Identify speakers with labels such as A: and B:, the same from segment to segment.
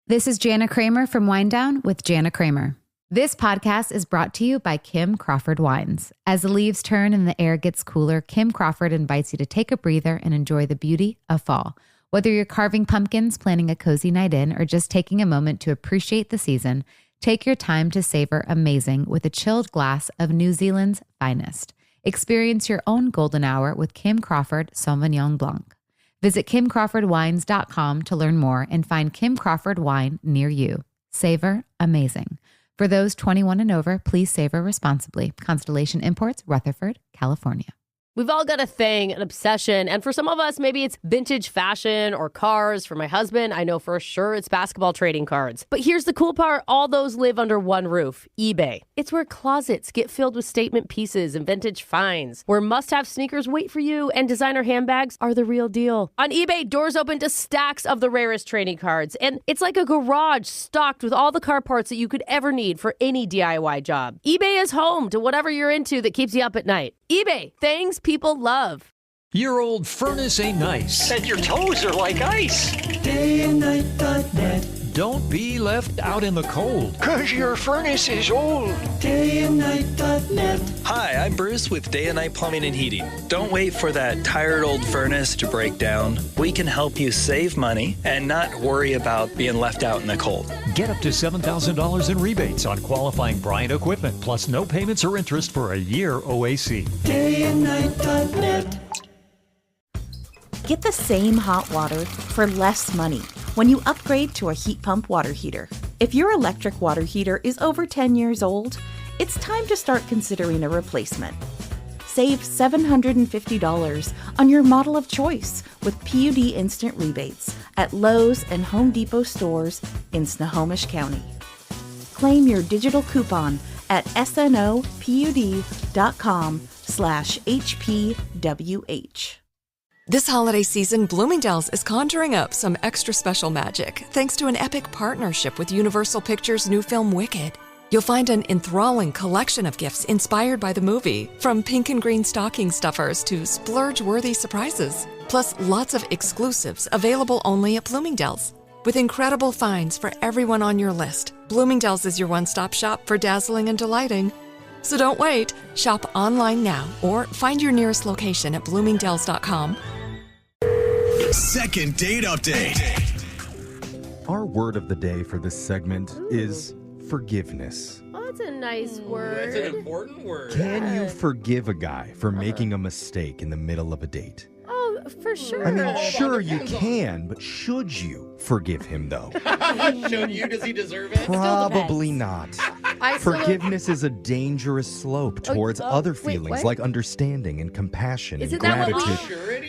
A: This is Jana Kramer from Wind Down with Jana Kramer. This podcast is brought to you by Kim Crawford Wines. As the leaves turn and the air gets cooler, Kim Crawford invites you to take a breather and enjoy the beauty of fall. Whether you're carving pumpkins, planning a cozy night in, or just taking a moment to appreciate the season, take your time to savor amazing with a chilled glass of New Zealand's finest. Experience your own golden hour with Kim Crawford Sauvignon Blanc. Visit KimCrawfordWines.com to learn more and find Kim Crawford wine near you. Savor amazing. For those 21 and over, please savor responsibly. Constellation Imports, Rutherford, California.
B: We've all got a thing, an obsession, and for some of us, maybe it's vintage fashion or cars. For my husband, I know for sure it's basketball trading cards. But here's the cool part, all those live under one roof, eBay. It's where closets get filled with statement pieces and vintage finds, where must-have sneakers wait for you and designer handbags are the real deal. On eBay, doors open to stacks of the rarest trading cards, and it's like a garage stocked with all the car parts that you could ever need for any DIY job. eBay is home to whatever you're into that keeps you up at night. eBay, things people love.
C: Your old furnace ain't nice.
D: And your toes are like ice.
E: DayandNight.net.
C: Don't be left out in the cold.
D: 'Cause your furnace is old.
E: DayandNight.net.
F: Hi, I'm Bruce with Day and Night Plumbing and Heating. Don't wait for that tired old furnace to break down. We can help you save money and not worry about being left out in the cold.
C: Get up to $7,000 in rebates on qualifying Bryant equipment, plus no payments or interest for a year OAC.
E: DayandNight.net.
G: Get the same hot water for less money when you upgrade to a heat pump water heater. If your electric water heater is over 10 years old, it's time to start considering a replacement. Save $750 on your model of choice with PUD instant rebates at Lowe's and Home Depot stores in Snohomish County. Claim your digital coupon at snopud.com/HPWH.
H: This holiday season, Bloomingdale's is conjuring up some extra special magic thanks to an epic partnership with Universal Pictures' new film Wicked. You'll find an enthralling collection of gifts inspired by the movie, from pink and green stocking stuffers to splurge-worthy surprises. Plus, lots of exclusives available only at Bloomingdale's. With incredible finds for everyone on your list, Bloomingdale's is your one-stop shop for dazzling and delighting. So don't wait. Shop online now or find your nearest location at bloomingdales.com.
I: Second date update.
J: Our word of the day for this segment is forgiveness.
B: Oh, that's a nice word.
K: That's an important word.
J: Can you forgive a guy for making a mistake in the middle of a date?
B: Oh, for sure.
J: I mean, sure you can, but should you forgive him, though?
K: Should you? Does he deserve it?
J: Probably not. Forgiveness is a dangerous slope towards other feelings like understanding and compassion and gratitude.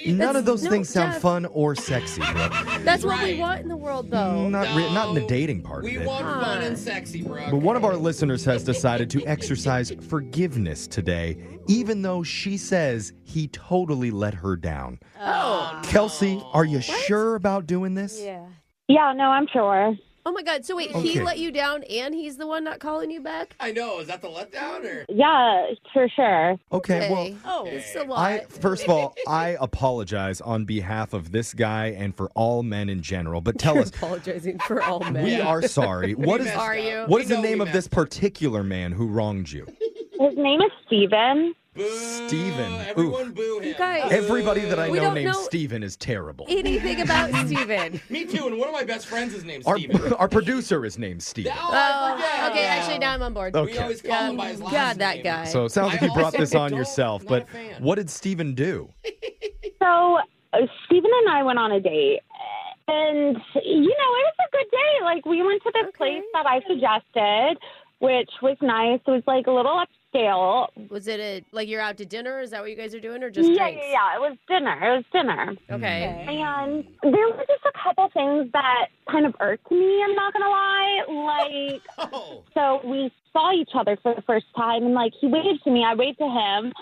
J: None of those things sound fun or sexy, bro.
B: That's what we want in the world, though.
J: Not in the dating part of it.
K: We want fun and sexy, bro.
J: But one of our listeners has decided to exercise forgiveness today, even though she says he totally let her down.
B: Oh.
J: Kelsey, are you sure about doing this?
L: Yeah, no, I'm sure.
B: Oh my God! So wait, he let you down, and he's the one not calling you back?
K: I know. Is that the letdown, or?
L: Yeah, for sure.
J: Okay. Well,
B: so what?
J: First of all, I apologize on behalf of this guy and for all men in general. But tell us,
B: apologizing for all men.
J: We are sorry. What is the name of this particular man who wronged you?
L: His name is Steven.
J: Steven.
K: Everyone boo him.
B: You guys,
J: everybody that I know named Steven is terrible.
B: Anything about Steven.
K: Me too, and one of my best friends is named Steven.
J: Our producer is named Steven.
B: Okay, actually now I'm on board.
J: Okay.
K: We always call him by his last name.
B: that guy.
J: So it sounds like you brought this on yourself, but what did Steven do?
L: So Steven and I went on a date, and, it was a good day. Like, we went to this place that I suggested, which was nice. It was, like, a little upscale.
B: Was it like you're out to dinner? Is that what you guys are doing, or just drinks?
L: Yeah, it was dinner.
B: Okay.
L: And there were just a couple things that kind of irked me, I'm not going to lie. Like, so we saw each other for the first time, and, like, he waved to me, I waved to him.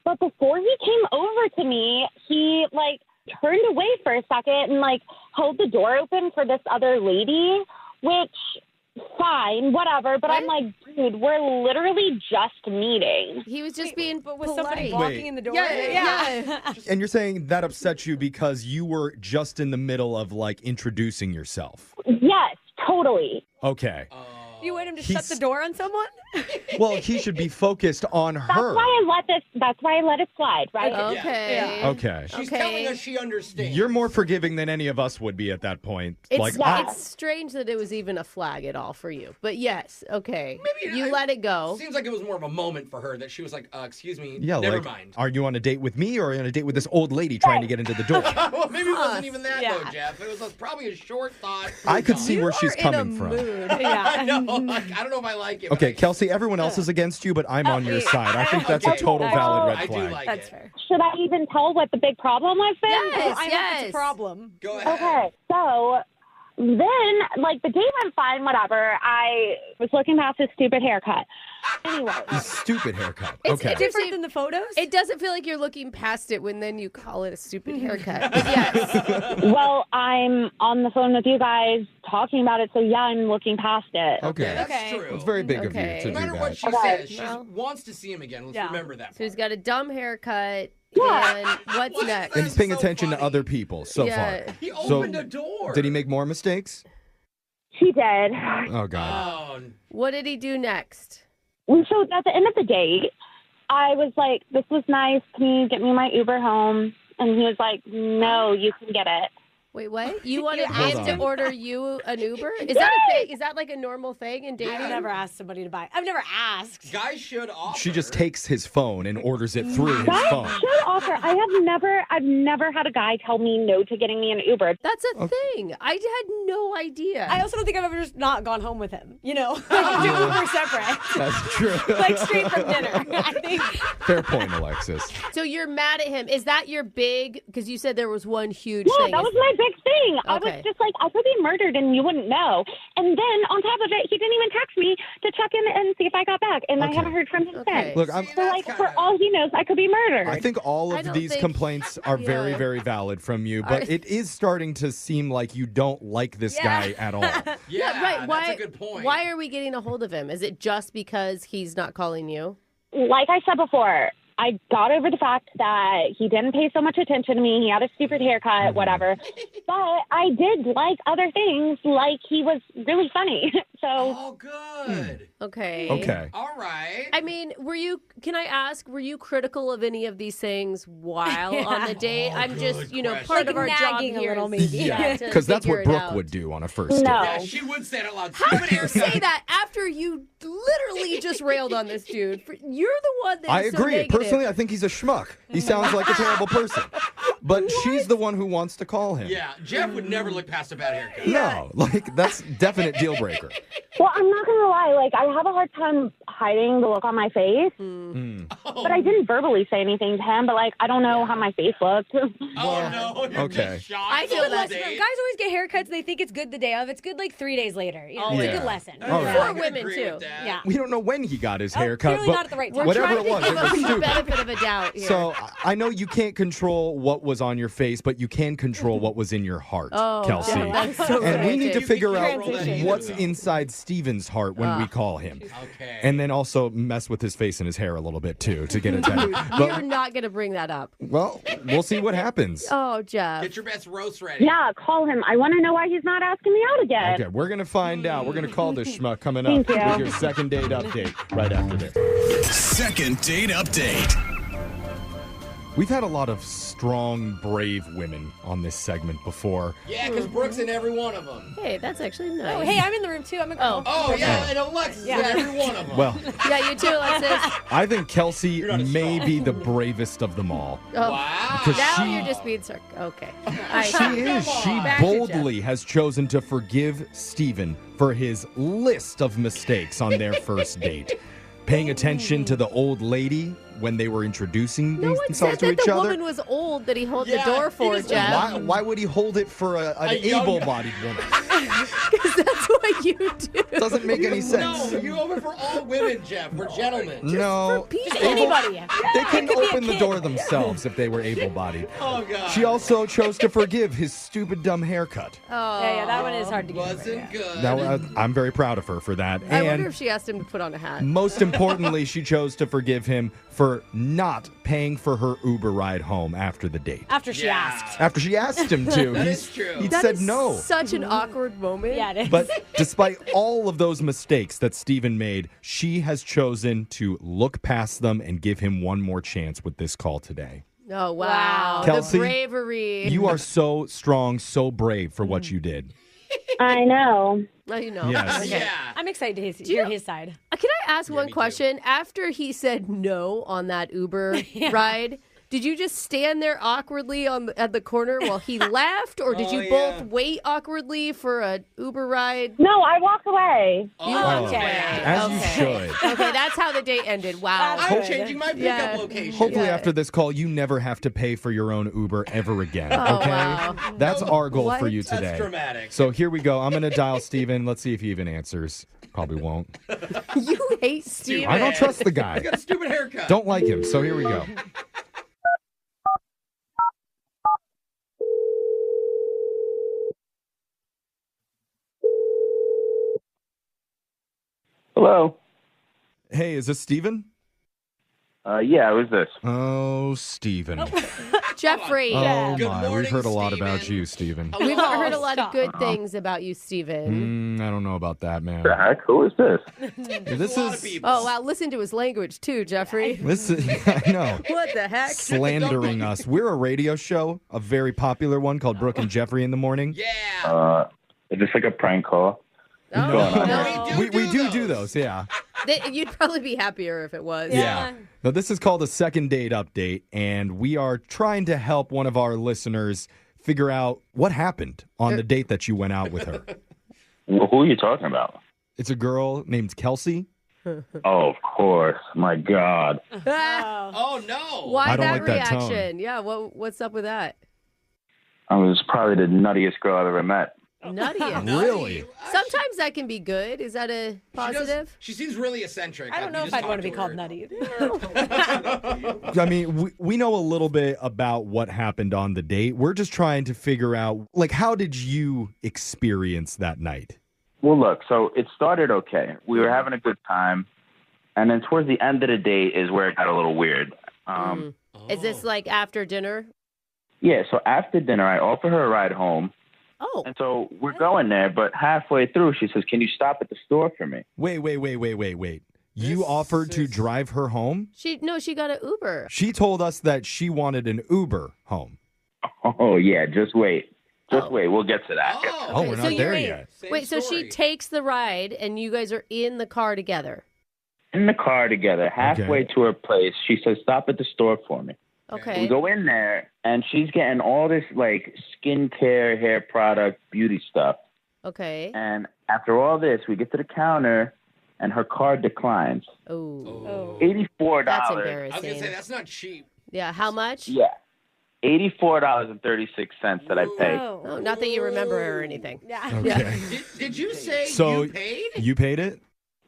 L: But before he came over to me, he, like, turned away for a second and, like, held the door open for this other lady, which... fine, whatever, but I'm like, dude, we're literally just meeting.
B: He was just being
M: was somebody walking in the door?
B: Yeah.
J: And you're saying that upset you because you were just in the middle of, like, introducing yourself?
L: Yes, Totally.
J: Okay.
I: You want him to shut the door on someone?
J: Well, he should be focused on her.
L: That's why I let it slide, right?
B: Okay.
I: Yeah.
J: Okay.
K: She's telling us she understands.
J: You're more forgiving than any of us would be at that point.
B: It's strange that it was even a flag at all for you. But yes, okay.
K: Maybe
B: you let it go.
K: Seems like it was more of a moment for her that she was like, excuse me,
J: Yeah,
K: never
J: like,
K: mind.
J: are you on a date with me or on a date with this old lady trying to get into the door?
K: Well, maybe it wasn't even that, though, Jeff. It was probably a short thought.
J: I could see where she's coming from.
K: I know. I don't know if I like it.
J: Okay, Kelsey, everyone else is against you, but I'm on your side. I think that's a total valid red flag.
K: I do like
I: That's
K: it.
I: fair.
L: Should I even tell what the big problem was then?
I: I have a problem.
K: Go ahead.
L: Okay, so then, like, the date went fine, whatever. I was looking past his stupid haircut. Anyway.
J: Stupid haircut.
B: It's
J: Okay.
I: Different than the photos?
B: It doesn't feel like you're looking past it when then you call it a stupid haircut. But yes.
L: Well, I'm on the phone with you guys talking about it, so yeah, I'm looking past it.
J: Okay.
K: That's true.
J: It's very big of you
B: Okay.
J: to
K: No
J: do
K: matter what
J: that.
K: she says, she wants to see him again. Let's remember that.
B: So he's got a dumb haircut.
L: Yeah.
B: And what's next?
J: And he's paying attention to other people so
B: Yeah.
J: far.
K: He
J: So,
K: opened a door.
J: did he make more mistakes?
L: She did.
J: Oh, God.
B: What did he do next?
L: So at the end of the date, I was like, this was nice. Can you get me my Uber home? And he was like, no, you can get it.
B: Wait, what? You wanted
J: Hold
B: him to
J: on.
B: order you an Uber? Is that a thing? Is that like a normal thing in dating?
I: I've never asked somebody to buy. I've never asked.
K: Guys should offer.
J: She just takes his phone and orders it through his
L: Guys
J: phone.
L: should offer. I've never had a guy tell me no to getting me an Uber.
B: That's a thing. I had no idea.
I: I also don't think I've ever just not gone home with him. You know, like do Uber separate.
J: That's true.
I: Like straight from dinner. I think.
J: Fair point, Alexis.
B: So you're mad at him. Is that your big, because you said there was one huge
L: Yeah,
B: thing.
L: that was my big thing. I
B: Okay.
L: was just like, I could be murdered and you wouldn't know. And then on top of it, he didn't even text me to check in and see if I got back. And I haven't heard from him since.
J: Look, I'm,
L: So, like, for all he knows, I could be murdered.
J: I think all
B: I
J: of
B: don't
J: these
B: think-
J: complaints are very, very valid from you, but it is starting to seem like you don't like this guy at all.
K: Yeah,
B: right. Why,
K: that's a good point.
B: Why are we getting a hold of him? Is it just because he's not calling you?
L: Like I said before, I got over the fact that he didn't pay so much attention to me. He had a stupid haircut, whatever. But I did like other things, like he was really funny. So.
K: Oh, good.
B: Okay.
J: Okay.
K: All right.
B: I mean, can I ask, were you critical of any of these things while on the date? I'm just, part
I: Like
B: of our job
I: nagging a
B: here
I: little,
B: is
I: maybe.
J: Yeah,
B: to
J: because that's
B: figure
J: what
B: it
J: Brooke
B: out.
J: would do on a first date.
L: No.
K: Yeah, she would say it out loud.
B: How
K: Stupid
B: can you
K: haircut.
B: say that after you literally just railed on this dude? You're the one that's
J: I
B: so
J: agree.
B: negative.
J: Personally, I think he's a schmuck. He sounds like a terrible person. But she's the one who wants to call him.
K: Yeah, Jeff would never look past a bad haircut.
J: No, like that's definite deal breaker.
L: Well, I'm not going to lie. Like, I have a hard time hiding the look on my face. But I didn't verbally say anything to him, but, like, I don't know how my face looked.
K: Oh, no. You're
J: Okay.
K: just shocked.
I: I feel
K: the
I: less.
K: whole
I: Guys
K: date.
I: always get haircuts. They think it's good the day of. It's good like 3 days later. You know, it's
J: Yeah.
I: a good lesson.
J: All right.
B: For
K: I can
B: women,
K: agree
B: too.
K: with that.
I: Yeah.
J: We don't know when he got his haircut,
I: clearly
J: but
I: not at the right time.
B: We're
J: whatever
B: trying
J: it was,
B: to
J: it
B: give
J: was
B: him the
J: stupid.
B: benefit of a doubt here.
J: So I know you can't control what was on your face, but you can control what was in your heart, Kelsey.
B: yeah, that's so
J: And we need to
K: You
J: figure
K: can
J: out
K: control that
J: what's
K: either, though.
J: inside Steven's heart when we call him.
K: Okay.
J: And then also mess with his face and his hair a little bit too to get attention.
B: You're
J: But,
B: not going to bring that up.
J: well, we'll see what happens.
B: Oh, Jeff.
K: Get your best roast ready.
L: Yeah, call him. I want to know why he's not asking me out again.
J: Okay, we're going to find out. We're going to call this schmuck coming
L: Thank
J: up
L: you.
J: with your second date update right after this.
M: Second date update.
J: We've had a lot of strong, brave women on this segment before.
K: Yeah, because Brooke's in every one of them.
B: Hey, that's actually nice.
I: Oh, hey, I'm in the room too. I'm a girl.
K: Oh, yeah, and Alexis is in every one of them.
J: Well,
B: Yeah, you too, Alexis.
J: I think Kelsey
K: not as
J: may
K: strong.
J: be the bravest of them all.
B: Oh,
K: Wow.
J: Because
B: now
J: she-
B: you're just being okay. All right.
J: She is. She
B: Back to
J: boldly has chosen to forgive Steven for his list of mistakes on their first date. Paying attention to the old lady when they were introducing
B: No one
J: themselves
B: said
J: to
B: that
J: each
B: the
J: other.
B: woman was old that he held
K: Yeah,
B: the door
K: he
B: for,
K: just-
B: Jeff.
J: Why would he hold it for an
K: A young-
J: able-bodied woman?
B: Because that's what you do.
J: Doesn't make any sense.
K: No, you open for all women, Jeff. We're gentlemen.
J: No.
I: Anybody.
J: They can open the door themselves if they were able-bodied.
K: Oh, God.
J: She also chose to forgive his stupid, dumb haircut.
B: Oh.
I: Yeah, that one is hard to get.
K: Wasn't good.
J: Now, I'm very proud of her for that.
B: I
J: And
B: wonder if she asked him to put on a hat.
J: most importantly, she chose to forgive him for not paying for her Uber ride home after the date.
I: After she asked.
J: After she asked him to.
K: That is true.
J: He
B: That
J: said
B: is
J: no.
B: Such an awkward moment.
I: Yeah, it is.
J: But despite all of those mistakes that Steven made, she has chosen to look past them and give him one more chance with this call today.
B: Oh, wow.
J: Kelsey,
B: the bravery.
J: You are so strong, so brave for what you did.
L: I know.
B: Oh, you know.
J: Yes.
B: Okay.
K: Yeah.
I: I'm excited to hear his side.
B: Can I ask one
K: me
B: question? After he said no on that Uber ride, did you just stand there awkwardly at the corner while he laughed, or did you both wait awkwardly for an Uber ride?
L: No, I walked away.
B: You walked away.
J: As you should.
B: Okay, that's how the date ended. Wow.
K: I'm changing my pickup location.
J: Hopefully after this call, you never have to pay for your own Uber ever again,
B: Oh,
J: okay?
B: wow.
J: That's our goal for you
K: That's
J: today.
K: dramatic.
J: So here we go. I'm going to dial Steven. Let's see if he even answers. Probably won't.
B: You hate Steven.
J: I don't trust the
K: He's
J: guy.
K: got a stupid haircut.
J: Don't like him. So here we go.
N: Hello.
J: Hey, is this Steven?
N: Yeah, who's this?
J: Oh, Steven.
B: Jeffrey.
J: Oh,
K: Good
J: my.
K: morning,
J: We've heard a lot
K: Steven.
J: about you, Steven.
B: We've heard a lot of
I: stop.
B: good things about you, Steven.
J: I don't know about that, man.
N: The heck? Who is this?
J: This
K: A lot of
J: is...
K: people.
B: Oh, wow. Listen to his language, too, Jeffrey.
J: This is... I know.
B: What the heck?
J: Slandering us. We're a radio show, a very popular one called Brooke and Jeffrey in the Morning.
K: Yeah.
N: Is this like a prank call?
B: Oh,
N: going on?
B: no.
J: We do those, yeah.
B: You'd probably be happier if it was.
J: Yeah. Now, this is called a second date update, and we are trying to help one of our listeners figure out what happened on the date that you went out with her.
N: Well, who are you talking about?
J: It's a girl named Kelsey.
N: Oh, of course. My God.
K: Oh, no.
B: Why
J: I don't
B: that
J: like that tone.
B: reaction? Yeah, what's up with that?
N: I was probably the nuttiest girl I've ever met.
B: Nuttiest.
J: Really?
B: Sometimes that can be good. Is that a positive?
K: She seems really eccentric.
I: I don't know if I'd want to be called nutty.
J: I mean, we know a little bit about what happened on the date. We're just trying to figure out, like, how did you experience that night?
N: Well, look, so it started okay. We were having a good time. And then towards the end of the date is where it got a little weird.
B: Is this like after dinner?
N: Yeah, so after dinner, I offer her a ride home.
B: Oh.
N: And so we're going there, but halfway through, she says, "Can you stop at the store for me?"
J: Wait. You offered to drive her home?
B: She got an Uber.
J: She told us that she wanted an Uber home.
N: Oh, yeah, just wait. Just wait. We'll get to that.
J: Oh, we're not there yet.
B: Wait, so she takes the ride and you guys are in the car together?
N: In the car together, halfway to her place, she says, "Stop at the store for me."
B: Okay.
N: We go in there, and she's getting all this, like, skincare, hair product, beauty stuff.
B: Okay.
N: And after all this, we get to the counter, and her card declines.
B: Oh.
N: $84.
B: That's
K: I was
B: embarrassing.
K: going to say, that's not cheap.
B: Yeah, how much?
N: Yeah. $84.36 that I paid.
B: Oh, not that you remember her or anything.
I: Yeah.
J: Okay.
K: Did you say
J: So
K: you paid?
J: you paid it?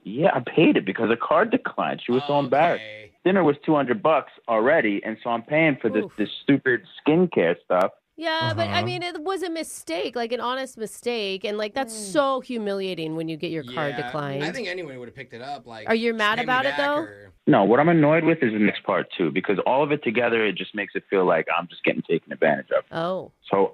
N: Yeah, I paid it because her card declined. She was so embarrassed. Dinner was $200 already, and so I'm paying for this stupid skincare stuff.
B: Yeah, but I mean, it was a mistake, like an honest mistake. And like, that's so humiliating when you get your card declined.
K: I think anyone would have picked it up. Like,
B: Are you mad
K: pay me
B: about it
K: back
B: though?
K: or-
N: No, what I'm annoyed with is the next part, too, because all of it together, it just makes it feel like I'm just getting taken advantage of.
B: Oh.
N: So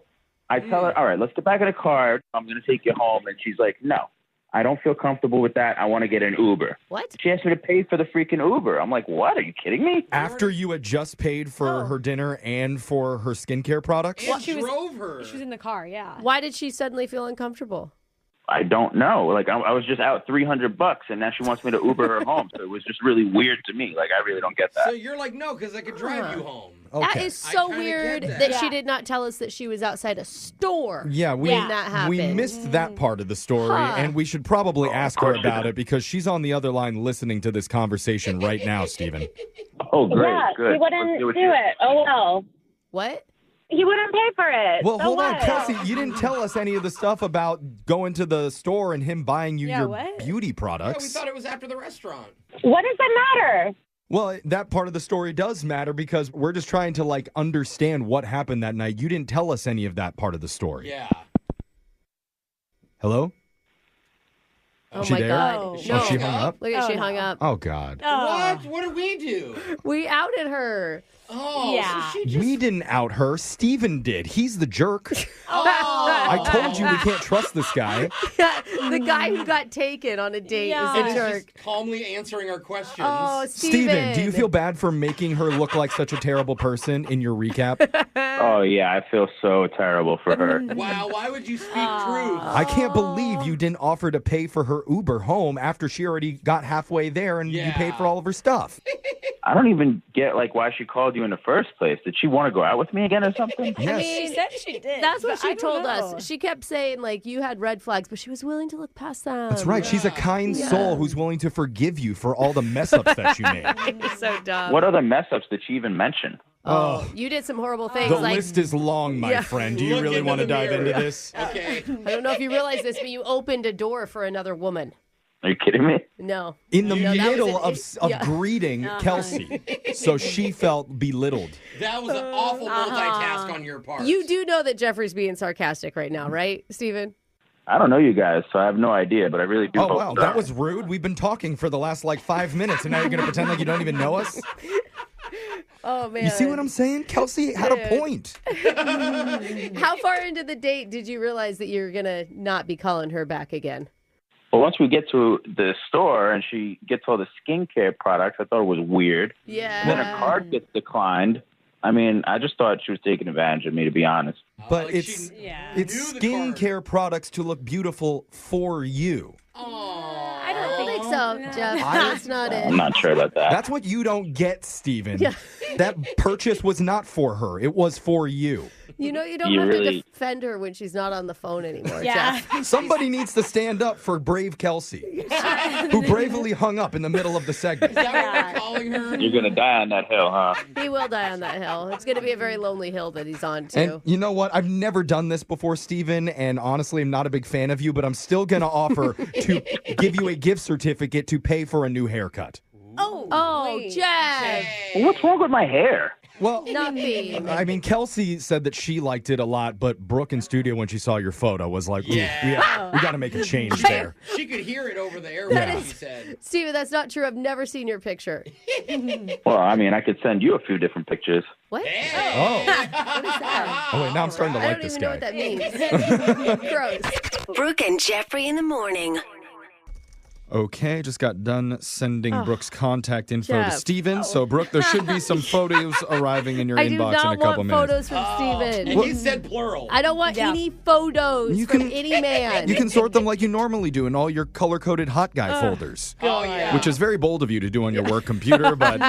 N: I tell her, all right, let's get back in the car. I'm going to take you home. And she's like, no, I don't feel comfortable with that. I want to get an Uber.
B: What?
N: She asked me to pay for the freaking Uber. I'm like, what? Are you kidding me?
J: After you had just paid for her dinner and for her skincare products?
K: And drove her.
I: She was in the car, yeah.
B: Why did she suddenly feel uncomfortable?
N: I don't know. Like, I was just out $300, and now she wants me to Uber her home. So it was just really weird to me. Like, I really don't get that.
K: So you're like, no, because I could drive you home.
B: That is so
K: I kinda
B: weird
K: get
B: that
K: that.
B: she did not tell us that she was outside a store.
J: Yeah,
B: when that happened.
J: we missed that part of the story,
B: Huh.
J: and we should probably ask her about it because she's on the other line listening to this conversation right now, Stephen.
N: Oh, great.
L: Yeah,
N: good.
L: she wouldn't
N: Let's
L: do
N: with you.
L: it. Oh, well.
B: What?
L: he wouldn't pay for it.
J: Well,
L: So
J: hold on,
L: what?
J: Kelsey. You didn't tell us any of the stuff about going to the store and him buying you your beauty
K: Yeah,
J: products.
K: we thought it was after the restaurant.
L: What does that matter?
J: Well, that part of the story does matter because we're just trying to, like, understand what happened that night. You didn't tell us any of that part of the story.
K: Yeah.
J: Hello?
B: Oh,
J: Is she
B: my
J: there?
B: God.
J: Oh,
B: No.
J: she hung up?
B: Look at she hung up.
J: Oh, God.
K: What? What did we do?
B: We outed her.
K: Oh,
I: Yeah.
K: so she just...
J: We didn't out her. Steven did. He's the jerk.
K: Oh.
J: I told you we can't trust this guy.
B: The guy who got taken on a date is
K: And
B: a
K: is
B: jerk.
K: just calmly answering our questions.
B: Oh,
J: Steven, do you feel bad for making her look like such a terrible person in your recap?
N: Oh, yeah, I feel so terrible for her.
K: Wow, why would you speak truth?
J: I can't believe you didn't offer to pay for her Uber home after she already got halfway there and you paid for all of her stuff.
N: I don't even get, like, why she called you in the first place. Did she want to go out with me again or something?
I: I mean, she said she did.
B: That's what
I: but
B: she
I: I don't
B: told
I: know.
B: us. She kept saying, like, you had red flags, but she was willing to look past them.
J: That's right. She's a kind soul who's willing to forgive you for all the mess-ups that you made.
B: You're so dumb.
N: What other mess-ups did she even mention?
J: Oh,
B: You did some horrible things.
J: the
B: like,
J: list is long, my friend. Do you
K: Look
J: really
K: into
J: want to
K: the
J: dive
K: mirror.
J: into this?
K: Okay.
B: I don't know if you realize this, but you opened a door for another woman.
N: Are you kidding me?
B: No.
J: In the
B: No, that was
J: middle
B: an-
J: of
B: yeah.
J: greeting Kelsey. So she felt belittled.
K: That was an awful multitask on your part.
B: You do know that Jeffrey's being sarcastic right now, right, Steven?
N: I don't know you guys, so I have no idea, but I really do
J: Oh,
N: hope
J: wow.
N: so.
J: That was rude. We've been talking for the last, 5 minutes, and now you're going to pretend like you don't even know us?
B: Oh, man.
J: You see what I'm saying? Kelsey had a point.
B: How far into the date did you realize that you were going to not be calling her back again?
N: Well, once we get to the store and she gets all the skincare products, I thought it was weird.
B: Yeah.
N: And then her card gets declined. I mean, I just thought she was taking advantage of me, to be honest.
J: But
K: like
J: it's
K: she
J: it's
K: knew the card.
J: skincare products to look beautiful for you.
B: I don't think so, Jeff. That's not it.
N: I'm not sure about that.
J: That's what you don't get, Steven.
B: Yeah.
J: That purchase was not for her. It was for you.
B: You know, you don't
N: You
B: have to
N: really-
B: defend her when she's not on the phone anymore,
I: Yeah.
B: Jeff.
J: Somebody needs to stand up for brave Kelsey, who bravely hung up in the middle of the segment.
K: Is that what we're calling her?
N: You're going to die on that hill, huh?
B: He will die on that hill. It's going to be a very lonely hill that he's on, too.
J: And you know what? I've never done this before, Steven, and honestly, I'm not a big fan of you, but I'm still going to offer to give you a gift certificate to pay for a new haircut.
B: Oh,
I: wait.
B: Jeff.
N: What's wrong with my hair?
J: Well,
B: Nothing.
J: I mean, Kelsey said that she liked it a lot, but Brooke in studio, when she saw your photo, was like, ooh, we got to make a change there.
K: She could hear it over the
B: That
K: airwaves,
B: is-
K: she said.
B: Steven, that's not true. I've never seen your picture.
N: Well, I mean, I could send you a few different pictures.
B: What?
J: Oh.
B: What is that?
J: Oh, wait, now I'm starting to
B: I
J: like
B: don't
J: this
B: even know
J: guy.
B: what that means. Gross.
O: Brooke and Jeffrey in the morning.
J: Okay, just got done sending Brooke's contact info
B: Jeff.
J: to Steven. So, Brooke, there should be some photos arriving in your
B: I do
J: inbox
B: not
J: in a couple
B: want
J: minutes.
B: photos from Steven.
K: And he said plural.
B: I don't want any photos
J: You
B: from
J: can-
B: any man.
J: You can sort them like you normally do in all your color-coded hot guy folders.
K: Oh, yeah.
J: Which is very bold of you to do on your work computer, but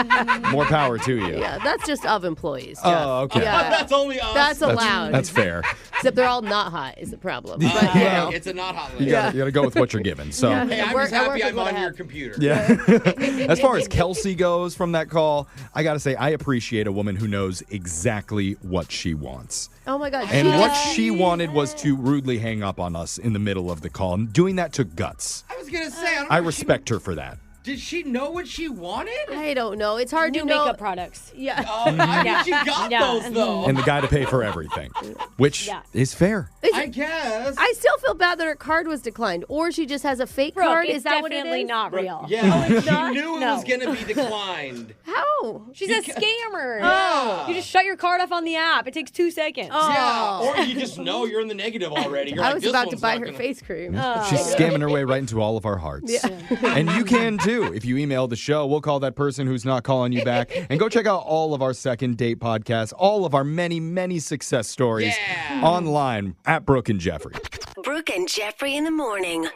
J: more power to you.
B: Yeah, that's just of employees, Jeff.
J: Oh, okay.
B: Yeah.
K: That's only us.
B: That's allowed.
J: That's fair.
B: Except they're all not hot is the problem. But,
K: Oh,
B: you know.
K: it's a not hot
J: You
K: list.
J: gotta go with what you're given. So,
B: Yeah.
K: Hey, I'm
B: Work-
K: just
B: I work
K: happy
B: with
K: I'm
B: what I
K: on your
B: have.
K: computer.
J: yeah. As far as Kelsey goes from that call, I gotta say, I appreciate a woman who knows exactly what she wants.
B: Oh my God.
J: And
B: she
J: what
B: just-
J: she wanted was to rudely hang up on us in the middle of the call. And doing that took guts.
K: I was going to say, I don't
J: I
K: know if
J: respect her for that.
K: Did she know what she wanted?
B: I don't know. It's hard
I: New
B: to know.
I: makeup products.
B: Yeah.
K: How did she got
I: Yeah.
K: those, though?
J: And the guy to pay for everything, which
I: Yeah.
J: is fair.
K: I guess.
B: I still feel bad that her card was declined, or she just has a fake
I: Brooke,
B: card.
I: it's
B: Is that what it
I: definitely
B: is?
I: not real.
K: Yeah,
B: it's
K: she
B: not?
K: knew it
I: No.
K: was going to be declined.
B: How?
I: She's a scammer.
K: Yeah.
I: You just shut your card off on the app. It takes 2 seconds.
K: Yeah, or you just know you're in the negative already. You're
B: I
K: like,
B: was
K: this
B: about to
K: one's
B: buy
K: not
B: her
K: gonna-
B: face cream.
J: She's scamming her way right into all of our hearts. And you can too. If you email the show, we'll call that person who's not calling you back. And go check out all of our second date podcasts, all of our many, many success stories online at Brooke and Jeffrey.
O: Brooke and Jeffrey in the morning.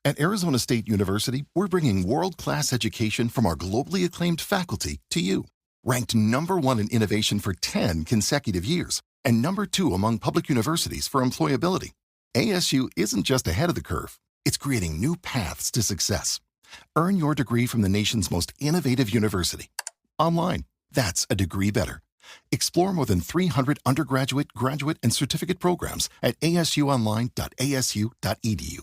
P: At Arizona State University, we're bringing world-class education from our globally acclaimed faculty to you. Ranked #1 in innovation for 10 consecutive years and #2 among public universities for employability. ASU isn't just ahead of the curve, it's creating new paths to success. Earn your degree from the nation's most innovative university. Online, that's a degree better. Explore more than 300 undergraduate, graduate, and certificate programs at asuonline.asu.edu.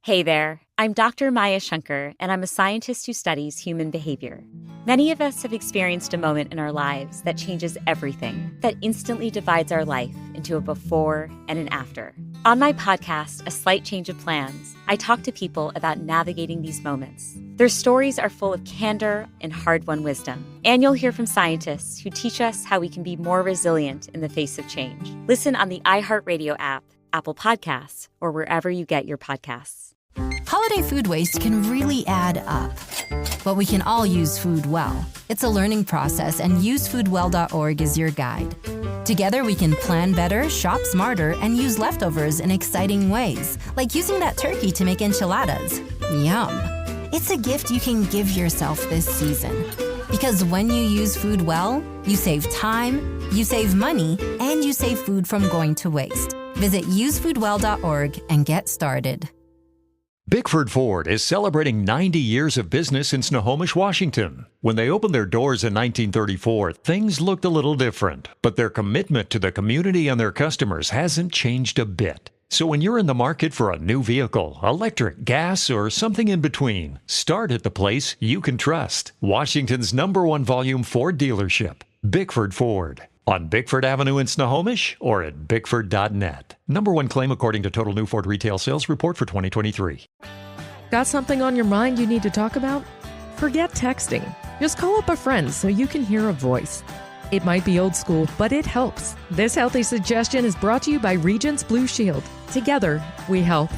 Q: Hey there, I'm Dr. Maya Shankar, and I'm a scientist who studies human behavior. Many of us have experienced a moment in our lives that changes everything, that instantly divides our life into a before and an after. On my podcast, A Slight Change of Plans, I talk to people about navigating these moments. Their stories are full of candor and hard-won wisdom. And you'll hear from scientists who teach us how we can be more resilient in the face of change. Listen on the iHeartRadio app, Apple Podcasts, or wherever you get your podcasts.
R: Holiday food waste can really add up, but we can all use food well. It's a learning process, and usefoodwell.org is your guide. Together, we can plan better, shop smarter, and use leftovers in exciting ways, like using that turkey to make enchiladas. Yum. It's a gift you can give yourself this season. Because when you use food well, you save time, you save money, and you save food from going to waste. Visit usefoodwell.org and get started.
C: Bickford Ford is celebrating 90 years of business in Snohomish, Washington. When they opened their doors in 1934, things looked a little different, but their commitment to the community and their customers hasn't changed a bit. So when you're in the market for a new vehicle, electric, gas, or something in between, start at the place you can trust. Washington's #1 volume Ford dealership, Bickford Ford. On Bickford Avenue in Snohomish or at bickford.net. #1 claim according to Total New Ford Retail Sales Report for 2023.
S: Got something on your mind you need to talk about? Forget texting. Just call up a friend so you can hear a voice. It might be old school, but it helps. This healthy suggestion is brought to you by Regence Blue Shield. Together, we help.